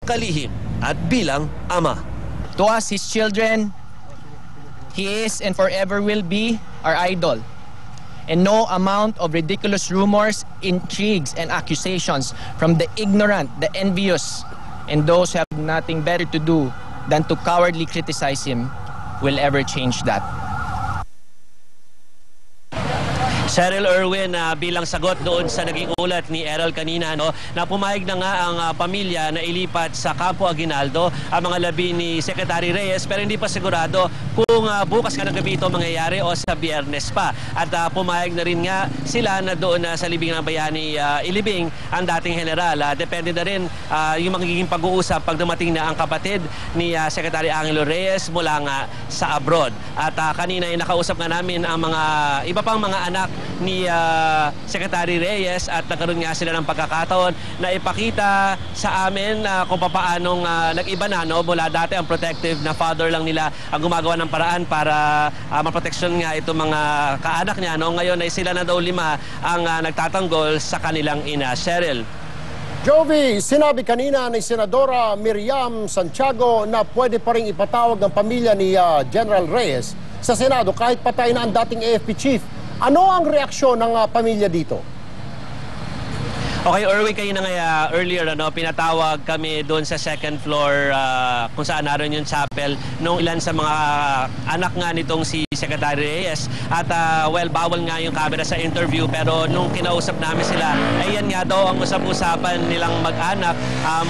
kalihim at bilang ama. To us, his children, he is and forever will be our idol. And no amount of ridiculous rumors, intrigues, and accusations from the ignorant, the envious, and those who have nothing better to do than to cowardly criticize him will ever change that. Cheryl Irwin, bilang sagot doon sa naging ulat ni Errol kanina, na pumayag na nga ang pamilya na ilipat sa Campo Aguinaldo ang mga labi ni Secretary Reyes, pero hindi pa sigurado kung bukas ka ng gabi ito mangyayari o sa Biyernes pa. At pumayag na rin nga sila na doon sa libing ng bayani ilibing ang dating general. Depende na rin yung magiging pag-uusap pag dumating na ang kapatid ni Secretary Angelo Reyes mula nga sa abroad. At kanina ay nakausap nga namin ang mga iba pang mga anak ni Secretary Reyes at nagkaroon nga sila ng pagkakataon na ipakita sa amin kung paanong nag-iba na mula dati ang protective na father lang nila ang gumagawa ng paraan para maproteksyon nga itong mga kaanak niya. Ngayon ay sila na daw 5 ang nagtatanggol sa kanilang ina. Cheryl. Jovi, sinabi kanina ni Senadora Miriam Santiago na pwede pa rin ipatawag ang pamilya ni General Reyes sa Senado kahit patay na ang dating AFP chief. Ano ang reaksyon ng pamilya dito? Okay, Erwin, kayo na nga earlier, pinatawag kami doon sa second floor kung saan naroon yung chapel nung ilan sa mga anak nga nitong si Secretary Reyes. At well, bawal nga yung camera sa interview, pero nung kinausap namin sila, ayan nga daw ang usap-usapan nilang mag-anak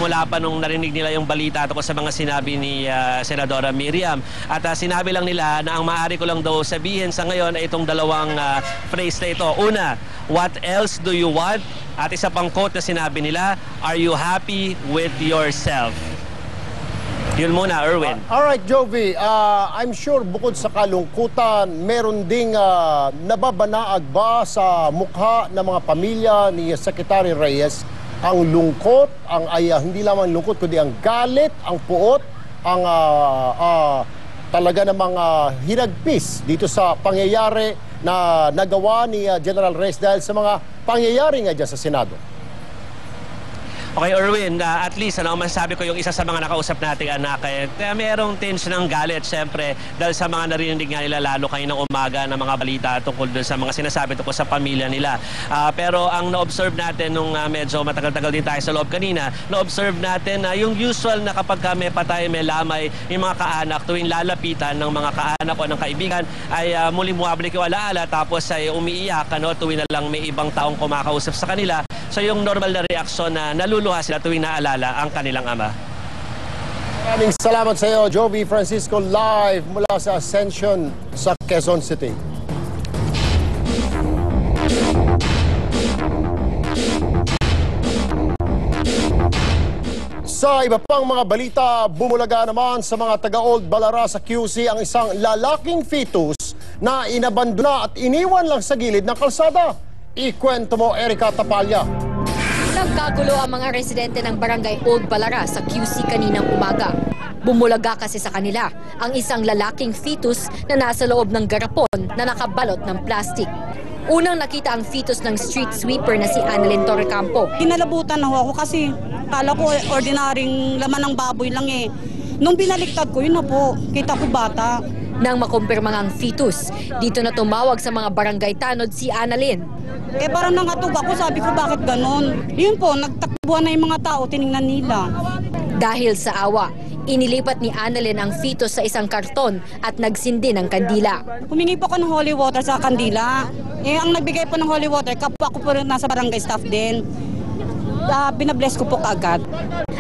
mula pa nung narinig nila yung balita tungkol sa mga sinabi ni Senadora Miriam. At sinabi lang nila na ang maaari ko lang daw sabihin sa ngayon ay itong dalawang phrase na ito. Una, what else do you want? At isa pang quote na sinabi nila, are you happy with yourself? Yun muna, Erwin. Alright, Jovi. I'm sure bukod sa kalungkutan, meron ding nababanaag ba sa mukha ng mga pamilya ni Secretary Reyes ang lungkot, hindi lamang lungkot, kundi ang galit, ang puot, ang talaga namang hinagpis dito sa pangyayari na nagawa ni General Reyes dahil sa mga pangyayari nga dyan sa Senado. Okay, Erwin, at least masasabi ko yung isa sa mga nakausap nating anak, merong tinge ng galit, syempre, dahil sa mga narinig nga nila lalo kayo ng umaga ng mga balita tungkol doon sa mga sinasabi tungkol sa pamilya nila. Pero ang na-observe natin nung medyo matagal-tagal din tayo sa loob kanina, na-observe natin na yung usual na kapag may patay, may lamay, yung mga kaanak tuwing lalapitan ng mga kaanak o ng kaibigan ay muling bumabalik yung alaala, tapos ay umiiyak tuwing na lang may ibang taong kumakausap sa kanila. So yung normal na reaksyon na naluluha sila tuwing naalala ang kanilang ama. Maraming salamat sa iyo, Jovi Francisco, live mula sa Ascension sa Quezon City. Sa iba pang mga balita, bumulaga naman sa mga taga-Old Balara sa QC ang isang lalaking fetus na inabandona at iniwan lang sa gilid ng kalsada. Ikwento mo, Erica Tapalya. Nagkagulo ang mga residente ng barangay Old Balara sa QC kaninang umaga. Bumulaga kasi sa kanila ang isang lalaking fetus na nasa loob ng garapon na nakabalot ng plastic. Unang nakita ang fetus ng street sweeper na si Annalyn Torrecampo. Kinalabutan na ako kasi kala ko ordinaryong laman ng baboy lang eh. Nung binaliktad ko, yun na po, kita ko bata. Nang makumpirma ang fetus, dito na tumawag sa mga barangay tanod si Annalyn. Parang nangatog ako, sabi ko bakit ganon. Yun po, nagtakbuhan na yung mga tao, tiningnan nila. Dahil sa awa, inilipat ni Annalyn ang fetus sa isang karton at nagsindi ng kandila. Humingi po ako ng holy water sa kandila. Ang nagbigay po ng holy water, kapwa ko po rin nasa barangay staff din. Binabless ko po kaagad.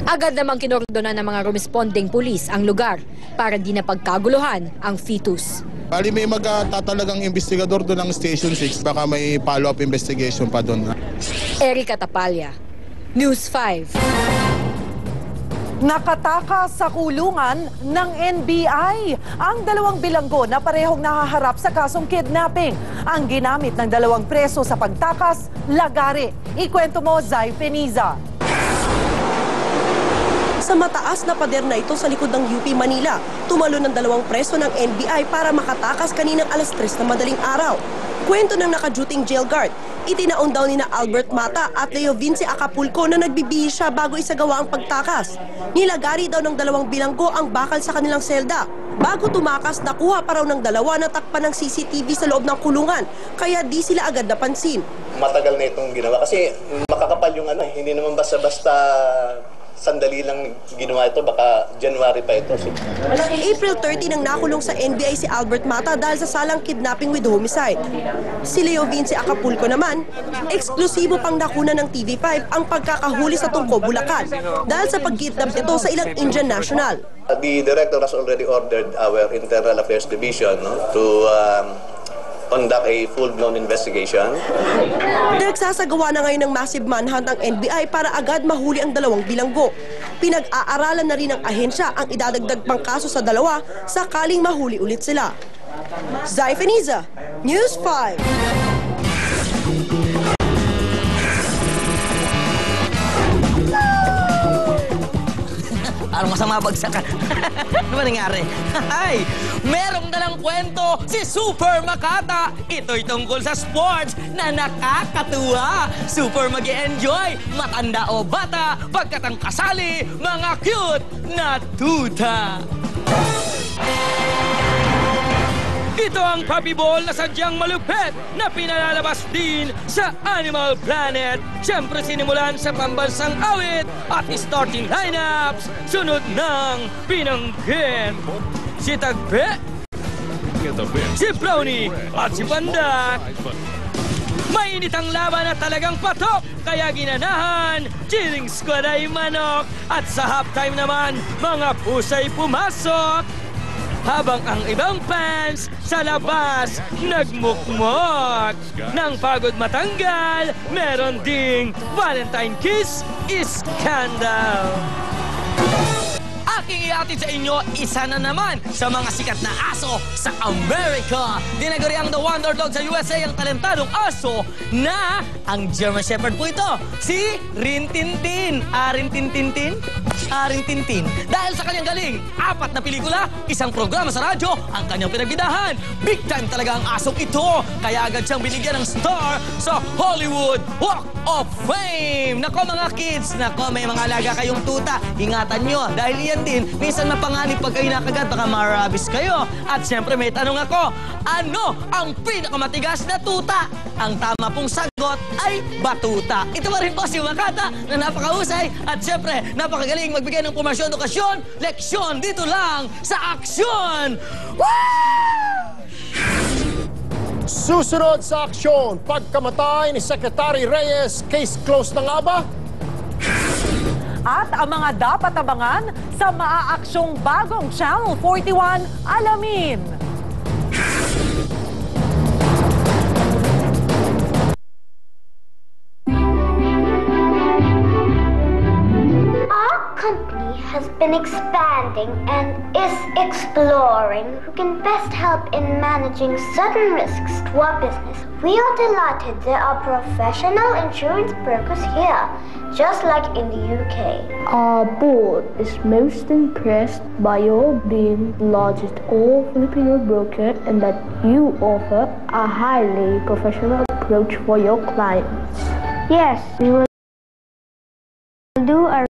Agad namang kinordonan ng mga responding pulis ang lugar para di na pagkaguluhan ang fetus. Bali may magtatalagang investigador doon ng Station 6, baka may follow-up investigation pa doon. Erica Tapalya, News 5. Nakatakas sa kulungan ng NBI ang 2 bilanggo na parehong nahaharap sa kasong kidnapping. Ang ginamit ng 2 preso sa pagtakas, lagare. Ikwento mo, Zay Peniza. Sa mataas na pader na ito sa likod ng UP Manila, tumalo ng 2 preso ng NBI para makatakas kaninang alas 3 na madaling araw. Kwento ng nakaduting jail guard, itinaon daw ni na Albert Mata at Leo Vince Acapulco na nagbibihis siya bago isagawa ang pagtakas. Nilagari daw ng 2 bilanggo ang bakal sa kanilang selda. Bago tumakas, nakuha pa raw ng 2 na takpan ng CCTV sa loob ng kulungan, kaya di sila agad napansin. Matagal na itong ginawa kasi makakapal yung hindi naman basta-basta sandali lang ginawa ito, baka January pa ito. April 30 nang nakulong sa NBI si Albert Mata dahil sa salang kidnapping with homicide. Si Leo Vince Acapulco naman, eksklusibo pang nakuna ng TV5 ang pagkakahuli sa Tungko, Bulacan dahil sa pagkidnap nito sa ilang Indian national. The director has already ordered our Internal Affairs Division to conduct a full-blown investigation. Nagsasagawa na ngayon ng massive manhunt ang NBI para agad mahuli ang 2 bilanggo. Pinag-aaralan na rin ng ahensya ang idadagdag pang kaso sa 2 sakaling mahuli ulit sila. Zai Feniza, News 5. Parang masama bagsakan. Ano ba nangyari? Ay, merong dalang kwento si Super Makata. Ito'y tungkol sa sports na nakakatuwa. Super mag-e-enjoy, matanda o bata, pagkat ang kasali, mga cute na tuta. Ito ang puppy ball na sadyang malupit na pinalalabas din sa Animal Planet. Siyempre sinimulan sa pambansang awit at starting lineups sunod ng binanggit. Si Tagpe, si Brownie at si Panda. Mainit ang laban at talagang patok, kaya ginanahan, cheering squad ay manok. At sa halftime naman, mga pusay pumasok. Habang ang ibang fans sa labas nagmukmok. Nang pagod matanggal, meron ding Valentine Kiss Scandal. Aking iatid sa inyo, isa na naman sa mga sikat na aso sa Amerika. Dinaguriang the wonder dog sa USA ang talentadong aso na ang German Shepherd po ito, si Rintintin. Rintintintin? Rintintin. Dahil sa kanyang galing, 4 na pelikula, 1 programa sa radyo, ang kanyang pinagbidahan. Big time talaga ang asong ito, kaya agad siyang binigyan ng star sa Hollywood Walk of Fame. Nako mga kids, nako may mga alaga kayong tuta, ingatan nyo dahil yan din, minsan mapanganib pag kayo nakagat, baka marabis kayo. At siyempre may tanong ako, ano ang pinakamatigas na tuta? Ang tama pong sagot ay batuta. Ito pa rin po si Makata na napakahusay at siyempre napakagaling magbigay ng pumasyon, edukasyon, leksyon dito lang sa Aksyon! Susunod sa aksyon, pagkamatay ni Secretary Reyes, case closed na nga ba? At ang mga dapat abangan sa maaaksyong bagong Channel 41, alamin. Our company has been expanding and is exploring who can best help in managing certain risks to our business. We are delighted there are professional insurance brokers here, just like in the UK. Our board is most impressed by your being the largest all-Filipino broker and that you offer a highly professional approach for your clients. Yes, we will do our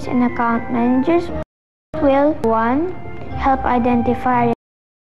and account managers will 1. Help identify